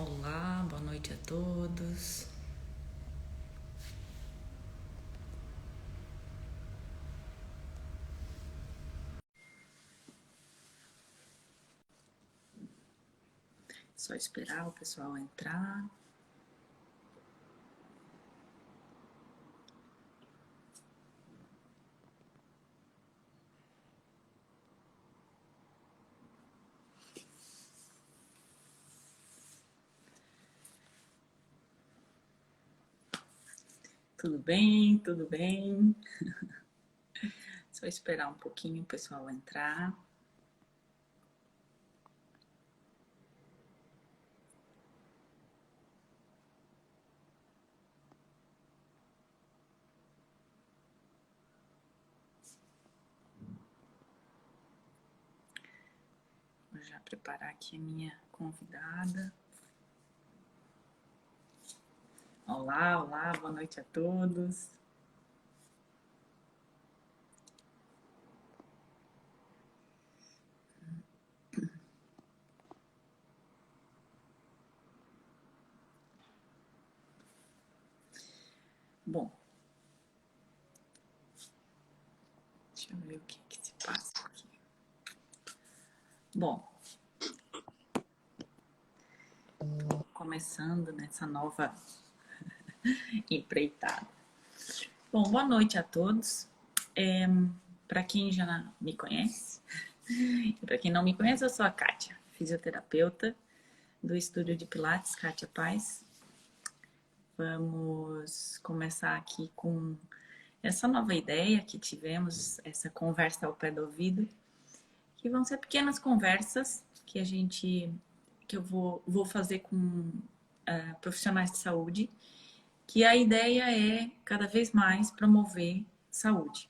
Olá, boa noite a todos. Só esperar o pessoal entrar. Tudo bem, tudo bem. Só esperar um pouquinho o pessoal entrar. Vou já preparar aqui a minha convidada. Olá, olá, boa noite a todos. Bom, deixa eu ver o que se passa aqui. Bom, começando nessa nova empreitada. Bom, boa noite a todos. Para quem já me conhece, e para quem não me conhece, eu sou a Kátia, fisioterapeuta do Estúdio de Pilates Kátia Paz. Vamos começar aqui com essa nova ideia que tivemos, essa conversa ao pé do ouvido, que vão ser pequenas conversas que eu vou fazer com profissionais de saúde, que a ideia é cada vez mais promover saúde.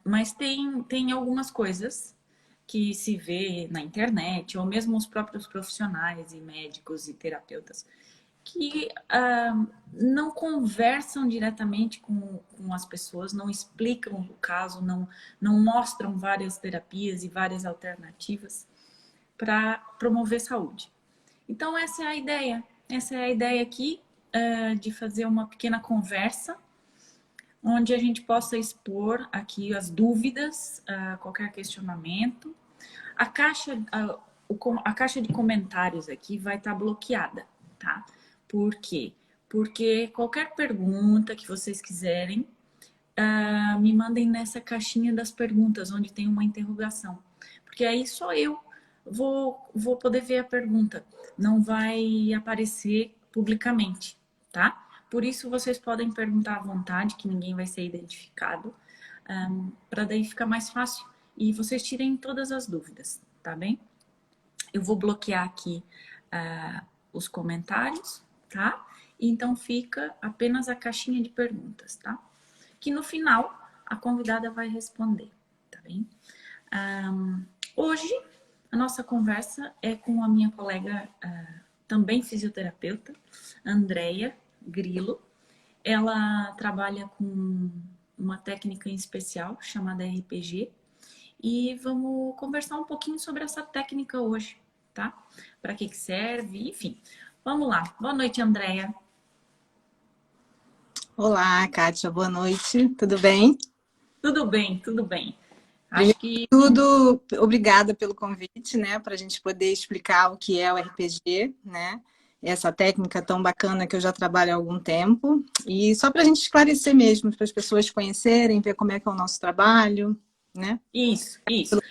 Mas tem algumas coisas que se vê na internet, ou mesmo os próprios profissionais e médicos e terapeutas, que não conversam diretamente com as pessoas, não explicam o caso, não mostram várias terapias e várias alternativas para promover saúde. Então, essa é a ideia aqui de fazer uma pequena conversa, onde a gente possa expor aqui as dúvidas, qualquer questionamento. A caixa de comentários aqui vai estar bloqueada, tá? Por quê? Porque qualquer pergunta que vocês quiserem, me mandem nessa caixinha das perguntas, onde tem uma interrogação. Porque aí só eu vou poder ver a pergunta. Não vai aparecer publicamente, tá? Por isso, vocês podem perguntar à vontade, que ninguém vai ser identificado, para daí ficar mais fácil e vocês tirem todas as dúvidas, tá bem? Eu vou bloquear aqui os comentários, tá? Então, fica apenas a caixinha de perguntas, tá? Que no final, a convidada vai responder, tá bem? Hoje, a nossa conversa é com a minha colega, também fisioterapeuta, Andréia Grilo. Ela trabalha com uma técnica em especial chamada RPG e vamos conversar um pouquinho sobre essa técnica hoje, tá? Para que serve, enfim. Vamos lá. Boa noite, Andréia. Olá, Kátia. Boa noite. Tudo bem? Tudo bem, tudo bem. Primeiro de tudo, obrigada pelo convite, né? Para a gente poder explicar o que é o RPG, né? Essa técnica tão bacana que eu já trabalho há algum tempo. E só para a gente esclarecer mesmo, para as pessoas conhecerem, ver como é que é o nosso trabalho, né? Isso. Eu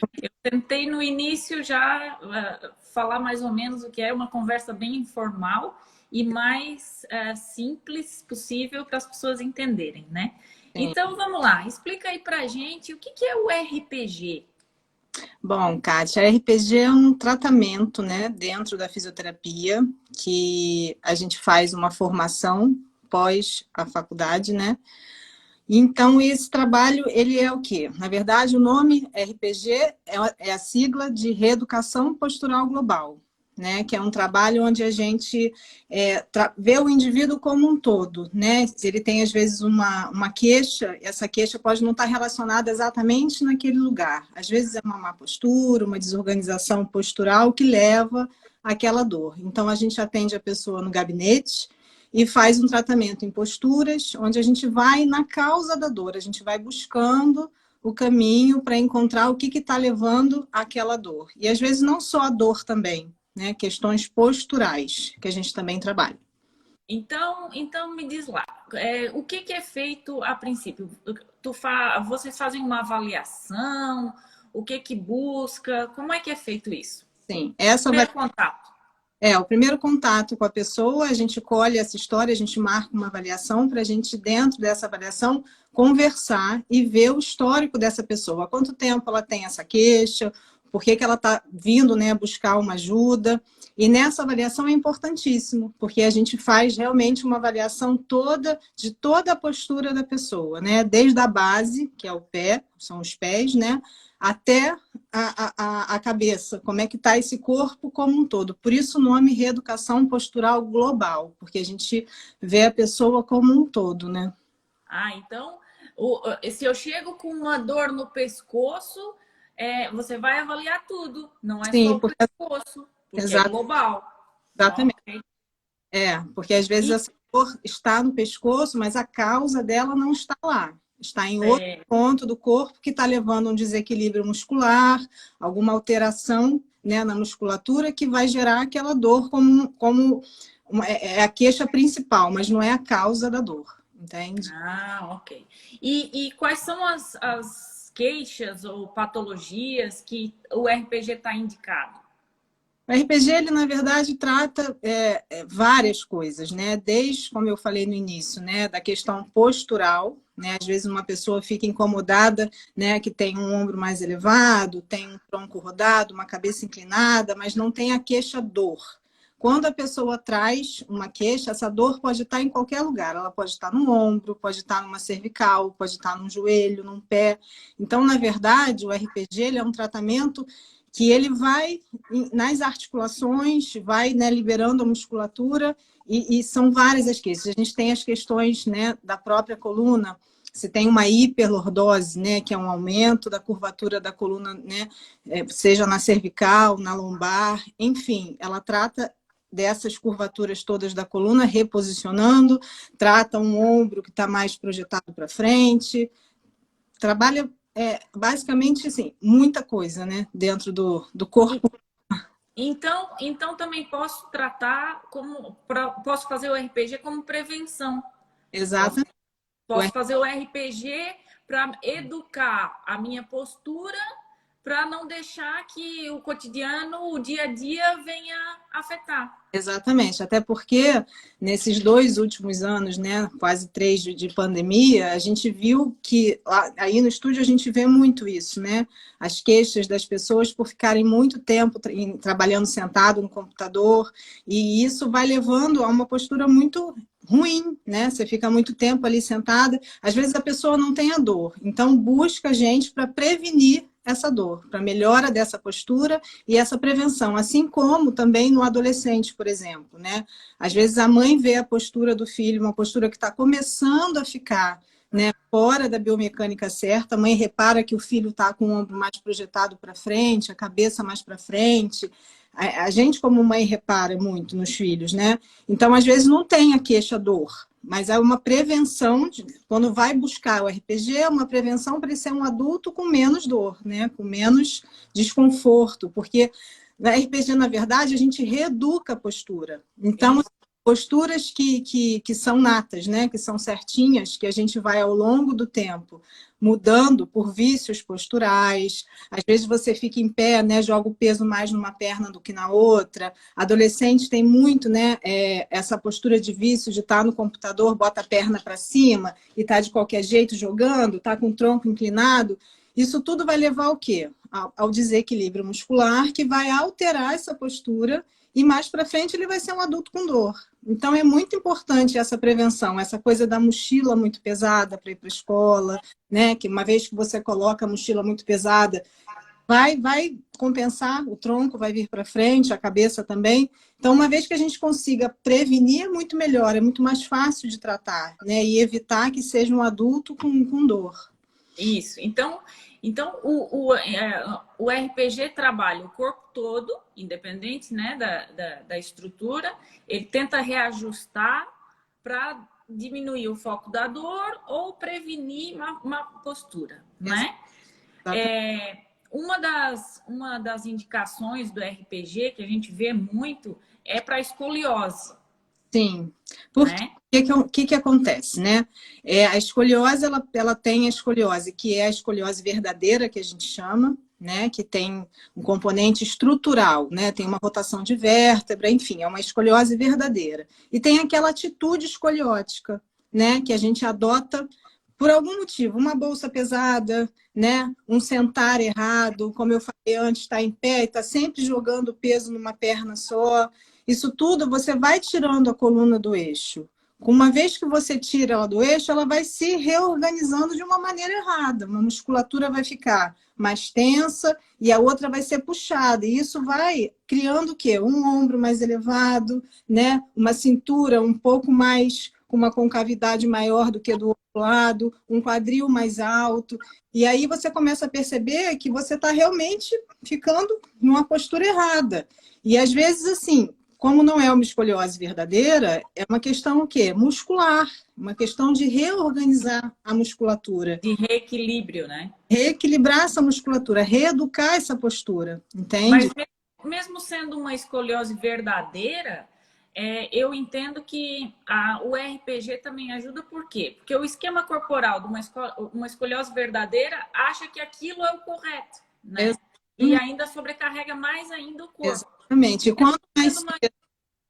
tentei no início já falar mais ou menos o que é uma conversa bem informal e mais simples possível para as pessoas entenderem, né? Sim. Então, vamos lá. Explica aí pra gente o que é o RPG. Bom, Kátia, RPG é um tratamento, né, dentro da fisioterapia, que a gente faz uma formação pós a faculdade, né? Então, esse trabalho, ele é o quê? Na verdade, o nome RPG é a sigla de Reeducação Postural Global, né? Que é um trabalho onde a gente vê o indivíduo como um todo, né? Se ele tem, às vezes, uma queixa, essa queixa pode não estar relacionada exatamente naquele lugar. Às vezes é uma má postura, uma desorganização postural que leva àquela dor. Então, a gente atende a pessoa no gabinete e faz um tratamento em posturas, onde a gente vai na causa da dor, a gente vai buscando o caminho para encontrar o que está levando àquela dor. E às vezes não só a dor também, né? Questões posturais, que a gente também trabalha. Então me diz lá, o que é feito a princípio? Vocês fazem uma avaliação? O que busca? Como é que é feito isso? Sim, Primeiro contato. o primeiro contato com a pessoa, a gente colhe essa história, a gente marca uma avaliação para a gente, dentro dessa avaliação, conversar e ver o histórico dessa pessoa. Há quanto tempo ela tem essa queixa, por que ela está vindo, né, buscar uma ajuda. E nessa avaliação é importantíssimo, porque a gente faz realmente uma avaliação de toda a postura da pessoa, né? Desde a base, que é o pé, são os pés, né? Até a cabeça, como é que está esse corpo como um todo. Por isso o nome reeducação postural global, porque a gente vê a pessoa como um todo, né? Então, se eu chego com uma dor no pescoço, você vai avaliar tudo, não é só Sim, o pescoço, porque é global. Exatamente. Okay. Porque às vezes essa dor está no pescoço, mas a causa dela não está lá. Está em outro ponto do corpo que está levando um desequilíbrio muscular, alguma alteração, né, na musculatura que vai gerar aquela dor é a queixa principal, mas não é a causa da dor, entende? Ok. E quais são as queixas ou patologias que o RPG está indicado? O RPG, ele, na verdade, trata várias coisas, né? Desde, como eu falei no início, né, da questão postural, né? Às vezes uma pessoa fica incomodada, né, que tem um ombro mais elevado, tem um tronco rodado, uma cabeça inclinada, mas não tem a queixa dor. Quando a pessoa traz uma queixa, essa dor pode estar em qualquer lugar. Ela pode estar no ombro, pode estar numa cervical, pode estar num joelho, num pé. Então, na verdade, o RPG, ele é um tratamento que ele vai nas articulações, vai, né, liberando a musculatura, e são várias as queixas. A gente tem as questões, né, da própria coluna. Você tem uma hiperlordose, né, que é um aumento da curvatura da coluna, né, seja na cervical, na lombar, enfim, ela trata dessas curvaturas todas da coluna, reposicionando, trata um ombro que está mais projetado para frente, trabalha basicamente, assim, muita coisa, né? Dentro do corpo. Então também posso tratar posso fazer o RPG como prevenção. Exato. Posso fazer o RPG para educar a minha postura, para não deixar que o cotidiano, o dia a dia venha afetar. Exatamente, até porque nesses 2 últimos anos, né, quase 3 de pandemia, a gente viu que, aí no estúdio a gente vê muito isso, né? As queixas das pessoas por ficarem muito tempo trabalhando sentado no computador, e isso vai levando a uma postura muito ruim, né? Você fica muito tempo ali sentada, às vezes a pessoa não tem a dor, então busca a gente para prevenir essa dor, para melhora dessa postura e essa prevenção, assim como também no adolescente, por exemplo, né? Às vezes a mãe vê a postura do filho, uma postura que está começando a ficar, né, fora da biomecânica certa, a mãe repara que o filho está com o ombro mais projetado para frente, a cabeça mais para frente. A gente, como mãe, repara muito nos filhos, né? Então, às vezes, não tem a queixa-dor, mas é uma prevenção, quando vai buscar o RPG, é uma prevenção para ele ser um adulto com menos dor, né? Com menos desconforto, porque na RPG, na verdade, a gente reeduca a postura. Então, posturas que são natas, né? Que são certinhas, que a gente vai ao longo do tempo mudando por vícios posturais. Às vezes você fica em pé, né? Joga o peso mais numa perna do que na outra. Adolescente tem muito, né? Essa postura de vício de estar no computador, bota a perna para cima e tá de qualquer jeito jogando, tá com o tronco inclinado. Isso tudo vai levar ao quê? Ao desequilíbrio muscular, que vai alterar essa postura e mais para frente ele vai ser um adulto com dor. Então é muito importante essa prevenção, essa coisa da mochila muito pesada para ir para a escola, né? Que uma vez que você coloca a mochila muito pesada, vai compensar, o tronco vai vir para frente, a cabeça também. Então, uma vez que a gente consiga prevenir, é muito melhor, é muito mais fácil de tratar, né? E evitar que seja um adulto com dor. Isso. Então o RPG trabalha o corpo todo, independente, né, da estrutura. Ele tenta reajustar para diminuir o foco da dor ou prevenir uma postura, né? Uma das indicações do RPG que a gente vê muito é para escoliose. Sim. Porque né? o que acontece, né? A escoliose, ela tem a escoliose, que é a escoliose verdadeira, que a gente chama, né? Que tem um componente estrutural, né? Tem uma rotação de vértebra, enfim, é uma escoliose verdadeira. E tem aquela atitude escoliótica, né? Que a gente adota por algum motivo, uma bolsa pesada, né? Um sentar errado, como eu falei antes, está em pé e está sempre jogando peso numa perna só. Isso tudo você vai tirando a coluna do eixo. Uma vez que você tira ela do eixo, ela vai se reorganizando de uma maneira errada. Uma musculatura vai ficar mais tensa e a outra vai ser puxada. E isso vai criando o quê? Um ombro mais elevado, né? Uma cintura um pouco mais, com uma concavidade maior do que do outro lado, um quadril mais alto. E aí você começa a perceber que você está realmente ficando numa postura errada. E às vezes, assim, como não é uma escoliose verdadeira, é uma questão o quê? Muscular, uma questão de reorganizar a musculatura. De reequilíbrio, né? Reequilibrar essa musculatura, reeducar essa postura, entende? Mas mesmo sendo uma escoliose verdadeira, eu entendo que o RPG também ajuda, por quê? Porque o esquema corporal de uma escoliose verdadeira acha que aquilo é o correto, né? E ainda sobrecarrega mais ainda o corpo. Exatamente. E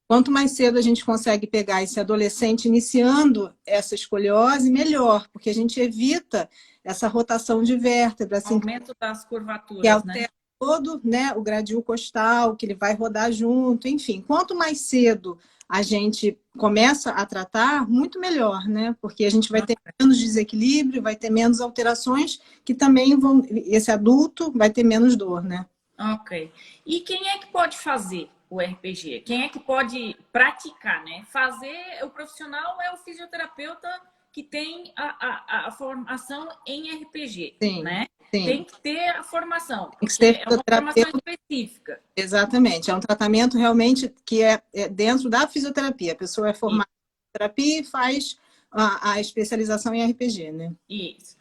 quanto mais cedo a gente consegue pegar esse adolescente iniciando essa escoliose, melhor, porque a gente evita essa rotação de vértebra. Assim, aumento das que curvaturas, altera né? todo, né, o gradil costal, que ele vai rodar junto, enfim. Quanto mais cedo a gente começa a tratar, muito melhor, né? Porque a gente vai ter menos desequilíbrio, vai ter menos alterações, que também vão... Esse adulto vai ter menos dor, né? Ok. E quem é que pode fazer o RPG? Quem é que pode praticar, né? Fazer, o profissional é o fisioterapeuta que tem a formação em RPG, Sim, né? sim. Tem que ter a formação, Tem que porque ser é uma formação específica. Exatamente. É um tratamento realmente que é dentro da fisioterapia. A pessoa é formada em terapia e faz a especialização em RPG, né? Isso.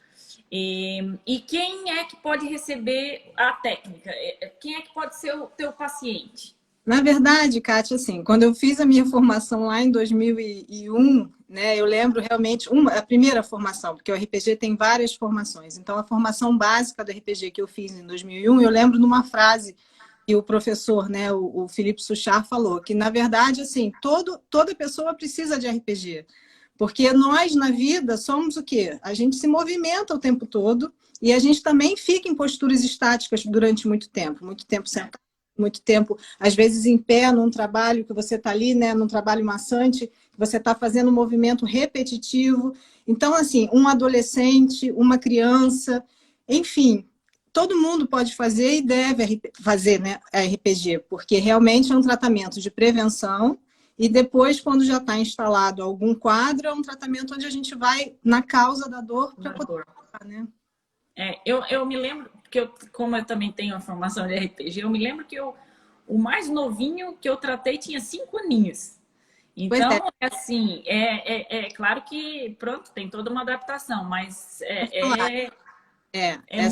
E quem é que pode receber a técnica? Quem é que pode ser o teu paciente? Na verdade, Kátia, assim, quando eu fiz a minha formação lá em 2001, né, eu lembro realmente a primeira formação, porque o RPG tem várias formações. Então, a formação básica do RPG que eu fiz em 2001, eu lembro numa frase que o professor, né, o Felipe Suchar falou, que, na verdade, assim, toda pessoa precisa de RPG. Porque nós, na vida, somos o quê? A gente se movimenta o tempo todo e a gente também fica em posturas estáticas durante muito tempo sentado, muito tempo, às vezes em pé, num trabalho que você está ali, né, num trabalho maçante, que você está fazendo um movimento repetitivo. Então, assim, um adolescente, uma criança, enfim, todo mundo pode fazer e deve fazer, né, RPG, porque realmente é um tratamento de prevenção e depois, quando já está instalado algum quadro, é um tratamento onde a gente vai na causa da dor para poder, né? Eu me lembro, que como eu também tenho a formação de RPG, eu me lembro que o mais novinho que eu tratei tinha 5 aninhos. Então, assim, é claro que, pronto, tem toda uma adaptação, mas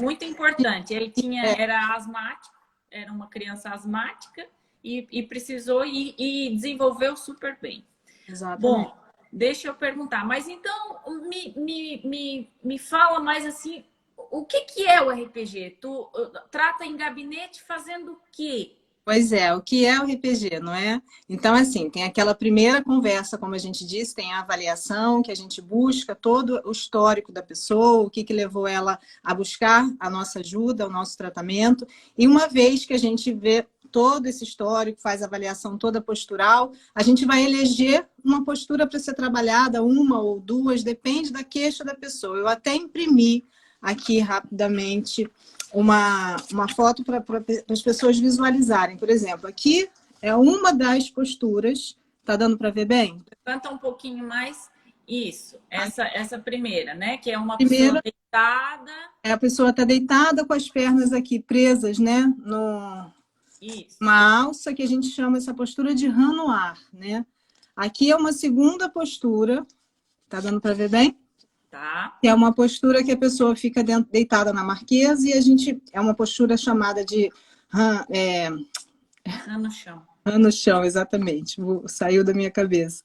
muito importante. Ele era asmático, era uma criança asmática e precisou e desenvolveu super bem. Exatamente. Bom, deixa eu perguntar, mas então me fala mais assim, o que é o RPG? Tu trata em gabinete fazendo o quê? Pois é, o que é o RPG, não é? Então, assim, tem aquela primeira conversa, como a gente disse, tem a avaliação, que a gente busca todo o histórico da pessoa, o que levou ela a buscar a nossa ajuda, o nosso tratamento. E uma vez que a gente vê todo esse histórico, faz a avaliação toda postural, a gente vai eleger uma postura para ser trabalhada, uma ou duas, depende da queixa da pessoa. Eu até imprimi aqui rapidamente uma foto para as pessoas visualizarem. Por exemplo, aqui é uma das posturas. Tá dando para ver bem? Levanta um pouquinho mais. Isso, essa primeira, né? Que é uma Primeira, pessoa deitada. a pessoa está deitada com as pernas aqui presas, né? Isso. Uma alça que a gente chama essa postura de rã no ar, né? Aqui é uma segunda postura. Tá dando para ver bem? Tá. Que é uma postura que a pessoa fica deitada na marquesa e a gente é uma postura chamada de rã No chão. rã no chão, exatamente. Saiu da minha cabeça.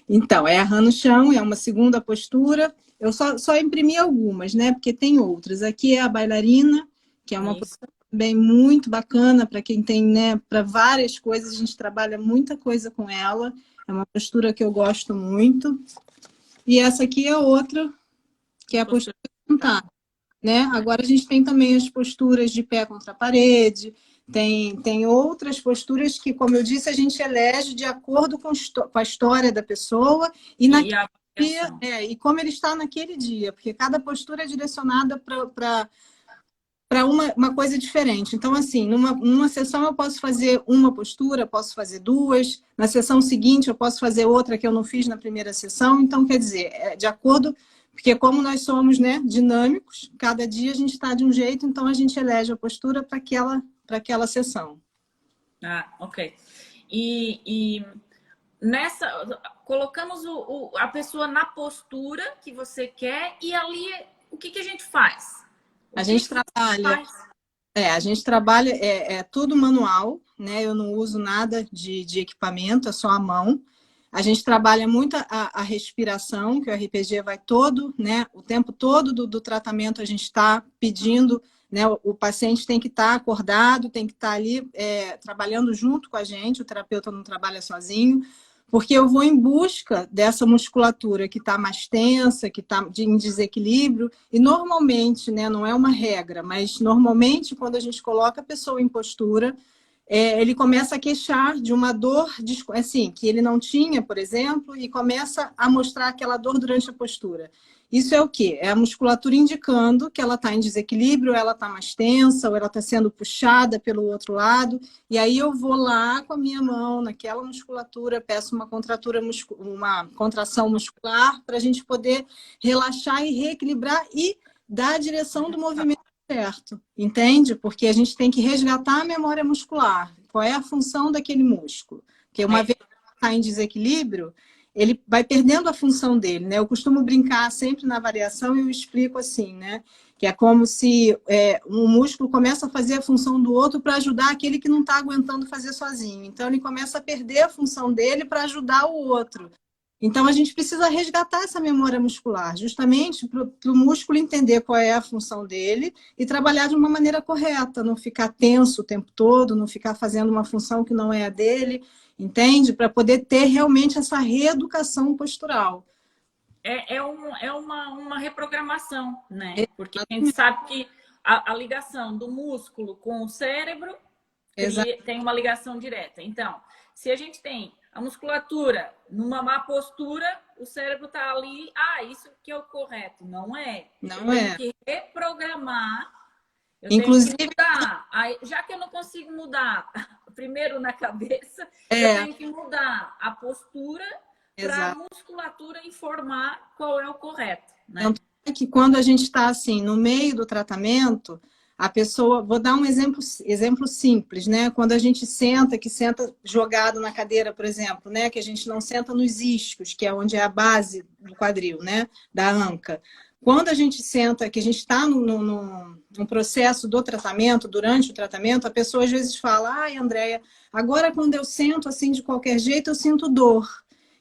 Então, é a rã no chão, é uma segunda postura. Eu só imprimi algumas, né? Porque tem outras. Aqui é a bailarina, que é uma postura bem muito bacana para quem tem, né? Para várias coisas, a gente trabalha muita coisa com ela. É uma postura que eu gosto muito. E essa aqui é outra, que é a postura sentada, né? Agora a gente tem também as posturas de pé contra a parede, tem outras posturas que, como eu disse, a gente elege de acordo com a história da pessoa e naquele dia, e como ele está naquele dia, porque cada postura é direcionada para uma coisa diferente. Então, assim, numa sessão eu posso fazer uma postura, posso fazer duas, na sessão seguinte eu posso fazer outra que eu não fiz na primeira sessão. Então, quer dizer, é de acordo, porque como nós somos, né, dinâmicos, cada dia a gente está de um jeito, então a gente elege a postura para aquela sessão. Ah, ok. E nessa, colocamos a pessoa na postura que você quer e ali o que a gente faz? A gente trabalha, é tudo manual, né? Eu não uso nada de equipamento, é só a mão. A gente trabalha muito a respiração, que o RPG vai todo, né? O tempo todo do tratamento a gente está pedindo, né? O paciente tem que estar acordado, tem que estar ali trabalhando junto com a gente, o terapeuta não trabalha sozinho, porque eu vou em busca dessa musculatura que está mais tensa, que está em desequilíbrio, e normalmente, né, não é uma regra, mas normalmente quando a gente coloca a pessoa em postura, ele começa a queixar de uma dor, assim, que ele não tinha, por exemplo, e começa a mostrar aquela dor durante a postura. Isso é o quê? É a musculatura indicando que ela está em desequilíbrio, ela está mais tensa, ou ela está sendo puxada pelo outro lado, e aí eu vou lá com a minha mão naquela musculatura, peço uma contração muscular para a gente poder relaxar e reequilibrar e dar a direção do movimento certo, entende? Porque a gente tem que resgatar a memória muscular. Qual é a função daquele músculo? Porque uma vez que está em desequilíbrio, ele vai perdendo a função dele, né? Eu costumo brincar sempre na variação e eu explico assim, né? Que é como se um músculo começa a fazer a função do outro para ajudar aquele que não está aguentando fazer sozinho. Então, ele começa a perder a função dele para ajudar o outro. Então, a gente precisa resgatar essa memória muscular, justamente para o músculo entender qual é a função dele e trabalhar de uma maneira correta, não ficar tenso o tempo todo, não ficar fazendo uma função que não é a dele, entende? Para poder ter realmente essa reeducação postural. É uma reprogramação, né? Porque a gente sabe que a ligação do músculo com o cérebro tem uma ligação direta. Então, se a gente tem a musculatura numa má postura, o cérebro está ali, isso que é o correto. Não é. Não é. Tem que reprogramar. Eu Inclusive, tenho que mudar. Aí, já que eu não consigo mudar primeiro na cabeça, eu tenho que mudar a postura para a musculatura informar qual é o correto. Né? Tanto é que quando a gente está assim, no meio do tratamento, a pessoa, vou dar um exemplo simples, né? Quando a gente que senta jogado na cadeira, por exemplo, né? Que a gente não senta nos isquios, que é onde é a base do quadril, né? Da anca. Quando a gente senta, que a gente está no processo do tratamento, durante o tratamento, a pessoa às vezes fala, ai, Andréia, agora quando eu sento assim de qualquer jeito, eu sinto dor.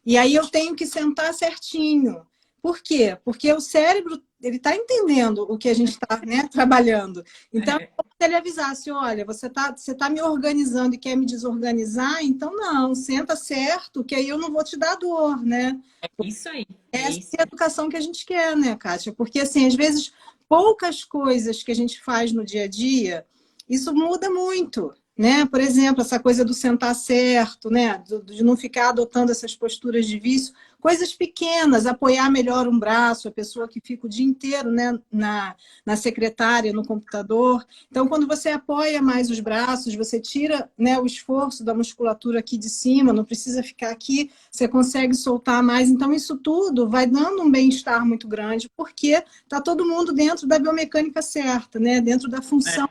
E aí eu tenho que sentar certinho. Por quê? Porque o cérebro ele está entendendo o que a gente está, né, trabalhando. Então, se ele avisasse, olha, você tá me organizando e quer me desorganizar, então não, senta certo, que aí eu não vou te dar dor, né? É isso aí. Essa é a educação que a gente quer, né, Kátia? Porque, assim, às vezes, poucas coisas que a gente faz no dia a dia, isso muda muito, né? Por exemplo, essa coisa do sentar certo, né? De não ficar adotando essas posturas de vício. coisas pequenas, apoiar melhor um braço, a pessoa que fica o dia inteiro, né, na secretária, no computador. Então, quando você apoia mais os braços, você tira, né, o esforço da musculatura aqui de cima, não precisa ficar aqui, você consegue soltar mais. Então, isso tudo vai dando um bem-estar muito grande, porque está todo mundo dentro da biomecânica certa, né, dentro da função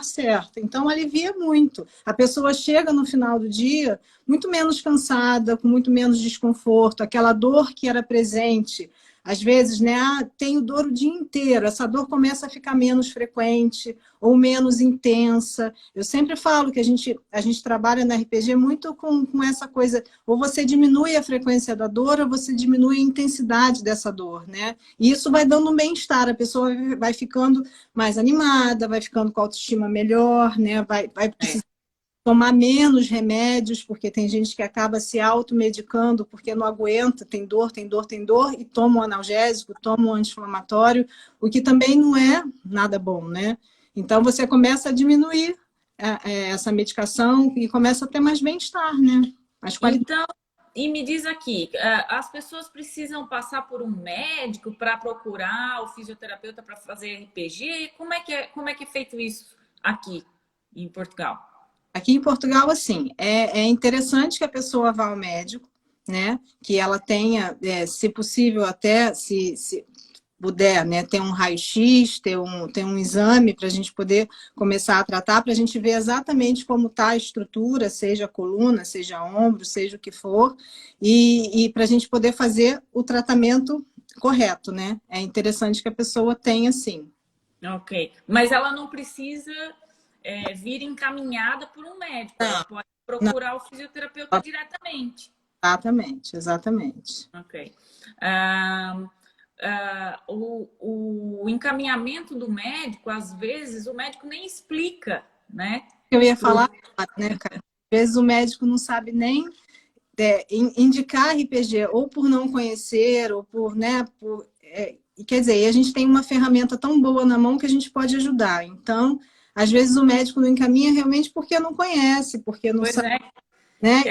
certa. Então, alivia muito. A pessoa chega no final do dia muito menos cansada, com muito menos desconforto, aquela dor que era presente. Às vezes, né, tenho dor o dia inteiro, essa dor começa a ficar menos frequente ou menos intensa. Eu sempre falo que a gente trabalha na RPG muito com essa coisa, ou você diminui a frequência da dor, ou você diminui a intensidade dessa dor, né? E isso vai dando um bem-estar, a pessoa vai ficando mais animada, vai ficando com a autoestima melhor, né? Vai precisar tomar menos remédios, porque tem gente que acaba se automedicando porque não aguenta, tem dor, tem dor, tem dor, e toma um analgésico, toma um anti-inflamatório, o que também não é nada bom, né? Então, você começa a diminuir essa medicação e começa a ter mais bem-estar, né? Mais qualidade. Então, e me diz aqui, as pessoas precisam passar por um médico para procurar o fisioterapeuta para fazer RPG? Como é que é feito isso aqui em Portugal? Aqui em Portugal, assim, é interessante que a pessoa vá ao médico, né? Que ela tenha, se possível, até se puder, né, ter um raio-x, ter um exame para a gente poder começar a tratar, para a gente ver exatamente como está a estrutura, seja a coluna, seja ombro, seja o que for, e para a gente poder fazer o tratamento correto, né? É interessante que a pessoa tenha, sim. Ok, mas ela não precisa vir encaminhada por um médico, ela pode Não, procurar o fisioterapeuta diretamente. exatamente, exatamente. Ok. O encaminhamento do médico, às vezes, o médico nem explica, né? Eu ia falar, né, cara? Às vezes o médico não sabe nem indicar RPG, ou por não conhecer, ou por, né, quer dizer, a gente tem uma ferramenta tão boa na mão que a gente pode ajudar. Então, às vezes o médico não encaminha realmente porque não conhece, porque não Pois sabe, é. né?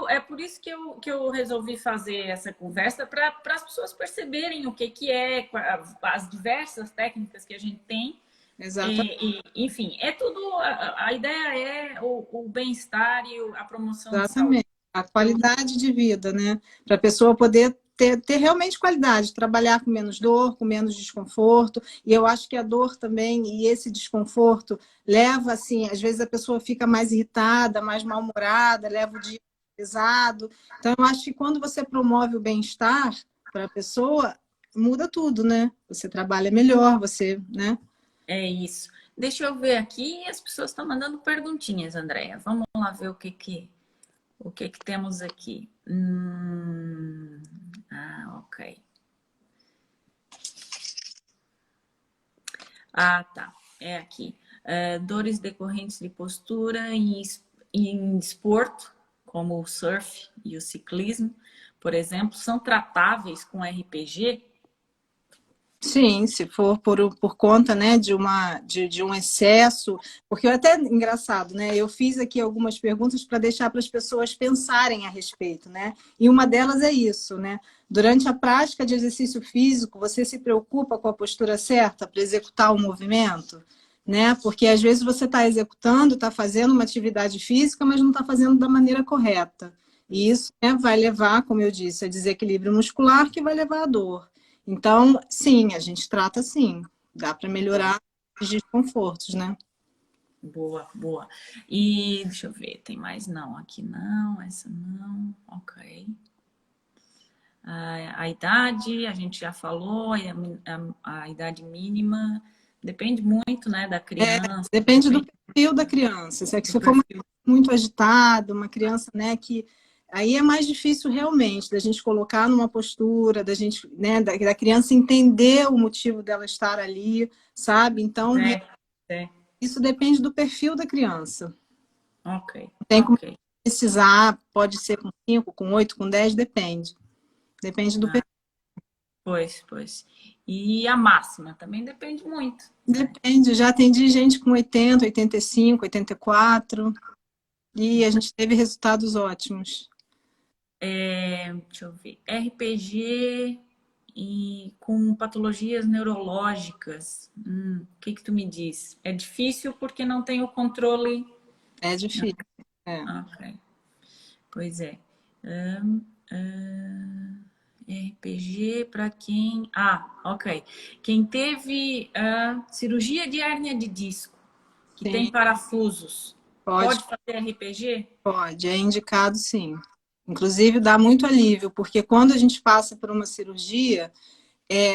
É por isso que eu resolvi fazer essa conversa para as pessoas perceberem o que é, as diversas técnicas que a gente tem. Exatamente. Enfim, é tudo. A ideia é o bem-estar e a promoção de saúde. Exatamente. A qualidade de vida, né? Para a pessoa poder ter realmente qualidade, trabalhar com menos dor, com menos desconforto. E eu acho que a dor também e esse desconforto leva, assim, às vezes a pessoa fica mais irritada, mais mal-humorada, leva o dia pesado. Então, eu acho que quando você promove o bem-estar para a pessoa, muda tudo, né? Você trabalha melhor, você, né? É isso. Deixa eu ver aqui. As pessoas estão mandando perguntinhas, Andréia. Vamos lá ver o que temos aqui. Ok. Ah, tá. É aqui. Dores decorrentes de postura em desporto, como o surf e o ciclismo, por exemplo, são tratáveis com RPG? Sim, se for por conta, né, de um excesso, porque é até engraçado, né? Eu fiz aqui algumas perguntas para deixar para as pessoas pensarem a respeito, né? E uma delas é isso, né? Durante a prática de exercício físico, você se preocupa com a postura certa para executar o movimento, né? Porque às vezes você está executando, está fazendo uma atividade física, mas não está fazendo da maneira correta. E isso, né, vai levar, como eu disse, a desequilíbrio muscular, que vai levar à dor. Então, sim, a gente trata sim. Dá para melhorar os desconfortos, né? Boa, boa. E deixa eu ver, tem mais não? Aqui não, essa não. Ok. A idade, a gente já falou, a idade mínima depende muito, né, da criança. Depende do perfil da criança. Se Do você for perfil. muito agitada, uma criança, né, que aí é mais difícil realmente da gente colocar numa postura, da gente, né, da criança entender o motivo dela estar ali, sabe? Então, É. isso depende do perfil da criança. Ok, Não tem como ok. precisar, pode ser com 5, com 8, com 10, depende. Depende do perfil. Pois. E a máxima também depende muito, né? Depende, já atendi gente com 80, 85, 84 e a gente teve resultados ótimos. Deixa eu ver. RPG e com patologias neurológicas. O que que tu me diz? É difícil porque não tem o controle. É difícil. É. Ok. Pois é. Ahn, RPG para quem. Ok. Quem teve cirurgia de hérnia de disco, que tem Sim, parafusos, pode, pode fazer RPG? pode. É indicado, sim. Inclusive, dá muito alívio, porque quando a gente passa por uma cirurgia,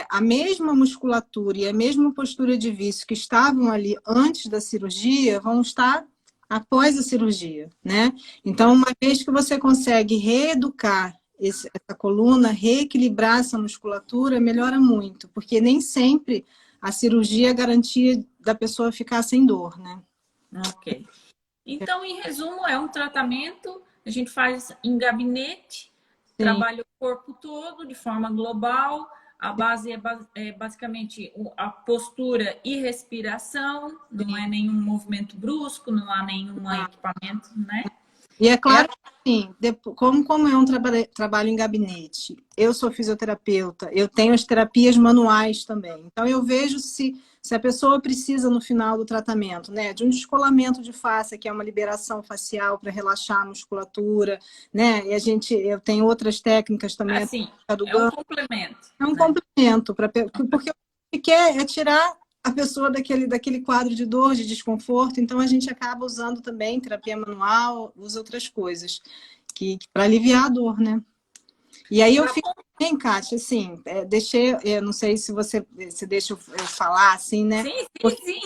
a mesma musculatura e a mesma postura de vício que estavam ali antes da cirurgia vão estar após a cirurgia, né? Então, uma vez que você consegue reeducar essa coluna, reequilibrar essa musculatura, melhora muito, porque nem sempre a cirurgia é garantia da pessoa ficar sem dor, né? Ok. Então, em resumo, é um tratamento, a gente faz em gabinete, Sim, trabalha o corpo todo de forma global, a base é basicamente a postura e respiração, não é sim. nenhum movimento brusco, não há nenhum equipamento, né? E é É claro que, assim, como é um trabalho em gabinete, eu sou fisioterapeuta, eu tenho as terapias manuais também. Então, eu vejo se a pessoa precisa, no final do tratamento, né, de um descolamento de face, que é uma liberação facial para relaxar a musculatura, né? E eu tenho outras técnicas também, assim, a do é um Gun, complemento, é um né? complemento, porque o que quer é tirar a pessoa daquele quadro de dor, de desconforto, então a gente acaba usando também terapia manual, usa outras coisas que para aliviar a dor, né? E aí eu Tá fico bom? bem, Kátia, assim, eu não sei se você se deixa eu falar assim, né? Sim, sim, sim.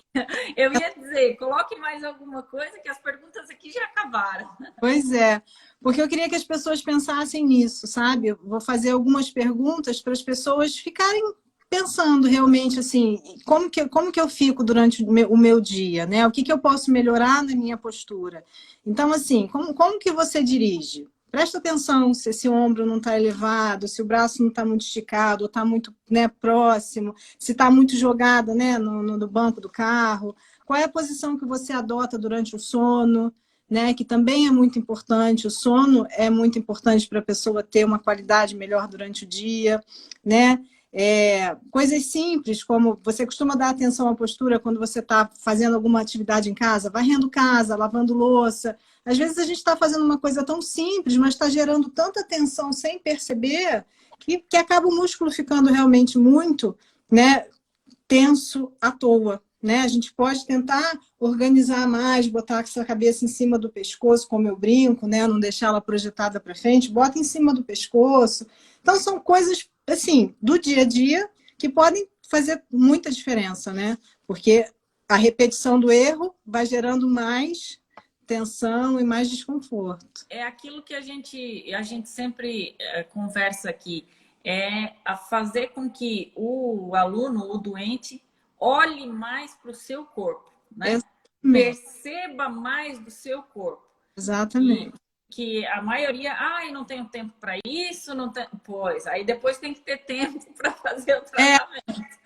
Eu ia dizer, coloque mais alguma coisa que as perguntas aqui já acabaram. Pois é, porque eu queria que as pessoas pensassem nisso, sabe? Eu vou fazer algumas perguntas para as pessoas ficarem pensando realmente assim, como que eu fico durante o meu dia, né? O que que eu posso melhorar na minha postura? Então, assim, como que você dirige? Presta atenção se esse ombro não está elevado, se o braço não está muito esticado, ou está muito, né, próximo, se está muito jogada, né, no banco do carro. Qual é a posição que você adota durante o sono? Né, que também é muito importante. O sono é muito importante para a pessoa ter uma qualidade melhor durante o dia, né? Coisas simples, como você costuma dar atenção à postura quando você está fazendo alguma atividade em casa, varrendo casa, lavando louça. Às vezes a gente está fazendo uma coisa tão simples, mas está gerando tanta tensão sem perceber que acaba o músculo ficando realmente muito, né, tenso à toa. Né? A gente pode tentar organizar mais, botar essa cabeça em cima do pescoço, como eu brinco, né? Não deixar ela projetada para frente, bota em cima do pescoço. Então, são coisas, assim, do dia a dia que podem fazer muita diferença, né? Porque a repetição do erro vai gerando mais tensão e mais desconforto. É aquilo que a gente sempre conversa aqui, é a fazer com que o aluno, o doente, olhe mais para o seu corpo, né? Exatamente. Perceba mais do seu corpo. E Exatamente. que a maioria, eu não tenho tempo para isso, não tem... Pois, aí depois tem que ter tempo para fazer o É, tratamento.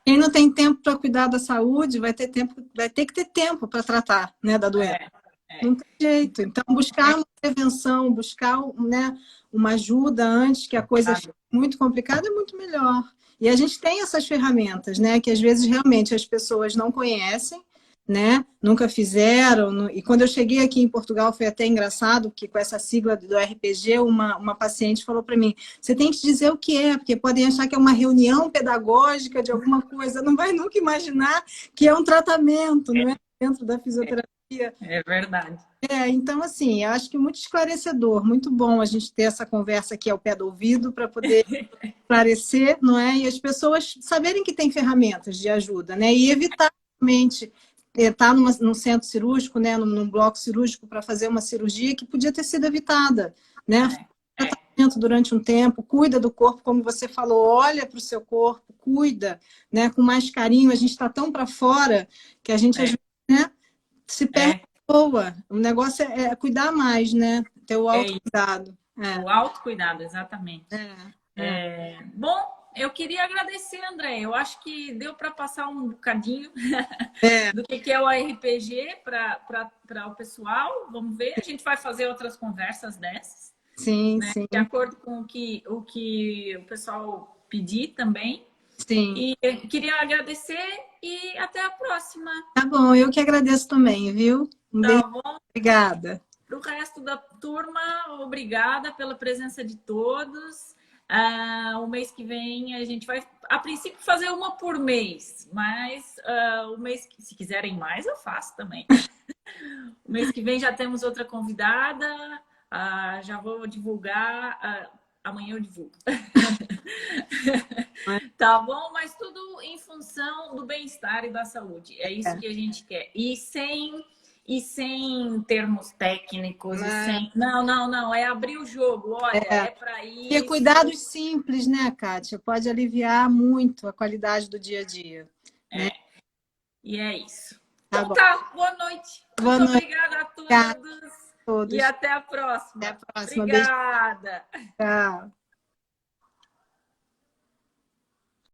quem não tem tempo para cuidar da saúde vai ter que ter tempo para tratar, né, da doença. É, é. Não tem jeito. Então, buscar uma prevenção, buscar, né, uma ajuda antes que a coisa fique muito complicada é muito melhor. E a gente tem essas ferramentas, né, que às vezes realmente as pessoas não conhecem, né, nunca fizeram. E quando eu cheguei aqui em Portugal foi até engraçado, porque com essa sigla do RPG, uma paciente falou para mim: você tem que dizer o que é, porque podem achar que é uma reunião pedagógica de alguma coisa, não vai nunca imaginar que é um tratamento, não é dentro da fisioterapia. É verdade. Então, assim, eu acho que muito esclarecedor, muito bom a gente ter essa conversa aqui ao pé do ouvido para poder esclarecer, não é? E as pessoas saberem que tem ferramentas de ajuda, né? E evitar realmente estar num centro cirúrgico, né? Num bloco cirúrgico para fazer uma cirurgia que podia ter sido evitada, né? É, Tratamento durante um tempo, cuida do corpo, como você falou, olha para o seu corpo, cuida, né? Com mais carinho. A gente está tão para fora que a gente, às é, vezes, né? Se perde é, boa. O negócio é cuidar mais, né? Ter o é isso. autocuidado. O autocuidado, exatamente. É. Bom, eu queria agradecer, André. Eu acho que deu para passar um bocadinho É, do que é o RPG para o pessoal. Vamos ver, a gente vai fazer outras conversas dessas. Sim, né? sim, De acordo com o que o pessoal pedir também. sim. E queria agradecer e até a próxima. Tá bom, eu que agradeço também, viu? Um beijo, Tá bom? obrigada. Para o resto da turma, obrigada pela presença de todos. O mês que vem a gente vai, a princípio, fazer uma por mês, mas o mês que, se quiserem mais, eu faço também. O mês que vem já temos outra convidada, já vou divulgar, amanhã eu divulgo. Tá bom? Mas tudo em função do bem-estar e da saúde. É isso que a gente quer. E sem termos técnicos, e sem. Não, não, não. É abrir o jogo. Olha, é para Ter isso. cuidados simples, né, Kátia? Pode aliviar muito a qualidade do dia a dia. Né? E é isso. Tá Então bom. tá, boa noite. Boa Muito noite obrigada a a todos. E todos. até a próxima. Até a próxima. Beijo. Obrigada. Tchau.